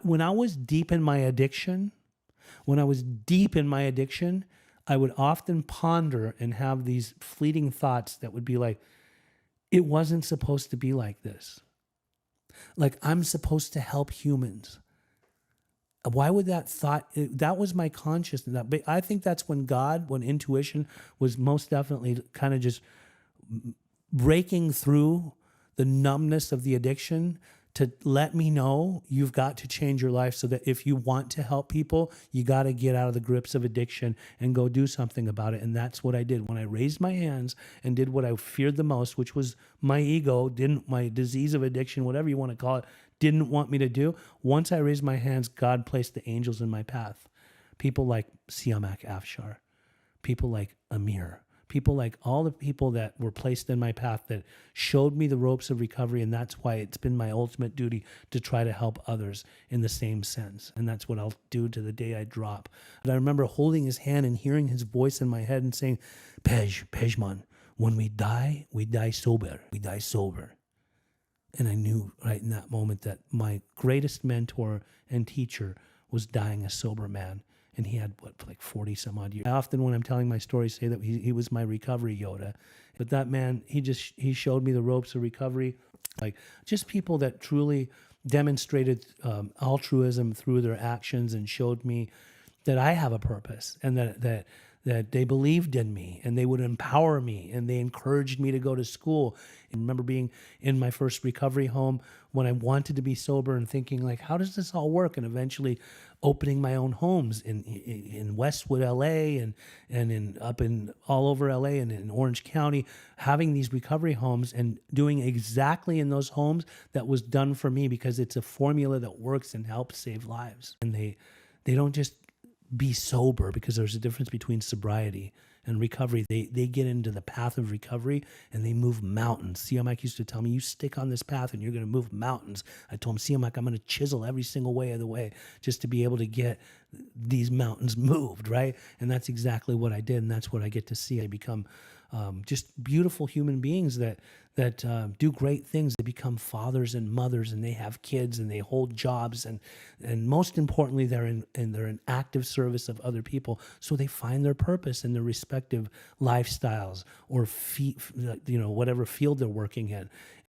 when I was deep in my addiction, I would often ponder and have these fleeting thoughts that would be like, it wasn't supposed to be like this. Like, I'm supposed to help humans. Why would that thought, that was my consciousness. But I think that's when intuition was most definitely kind of just breaking through the numbness of the addiction to let me know you've got to change your life, so that if you want to help people, you got to get out of the grips of addiction and go do something about it. And that's what I did when I raised my hands and did what I feared the most, which was my ego, my disease of addiction, whatever you want to call it, didn't want me to do. Once I raised my hands, God placed the angels in my path. People like Siamak Afshar, people like Amir, people like all the people that were placed in my path that showed me the ropes of recovery. And that's why it's been my ultimate duty to try to help others in the same sense. And that's what I'll do to the day I drop. But I remember holding his hand and hearing his voice in my head and saying, Pejman, when we die sober. We die sober. And I knew right in that moment that my greatest mentor and teacher was dying a sober man. And he had, like 40 some odd years. I often, when I'm telling my story, say that he was my recovery Yoda. But that man, he showed me the ropes of recovery. Like, just people that truly demonstrated altruism through their actions and showed me that I have a purpose, and that they believed in me and they would empower me and they encouraged me to go to school. And I remember being in my first recovery home when I wanted to be sober and thinking, like, how does this all work? And eventually opening my own homes in Westwood, LA, and up in all over LA and in Orange County, having these recovery homes and doing exactly in those homes that was done for me, because it's a formula that works and helps save lives. And they don't just be sober, because there's a difference between sobriety and recovery. They get into the path of recovery and they move mountains. Siamak used to tell me, you stick on this path and you're going to move mountains. I told him, Siamak, I'm going to chisel every single way of the way just to be able to get these mountains moved, right? And that's exactly what I did, and that's what I get to see. I become just beautiful human beings that do great things. They become fathers and mothers, and they have kids, and they hold jobs, and most importantly, they're in active service of other people. So they find their purpose in their respective lifestyles or whatever field they're working in.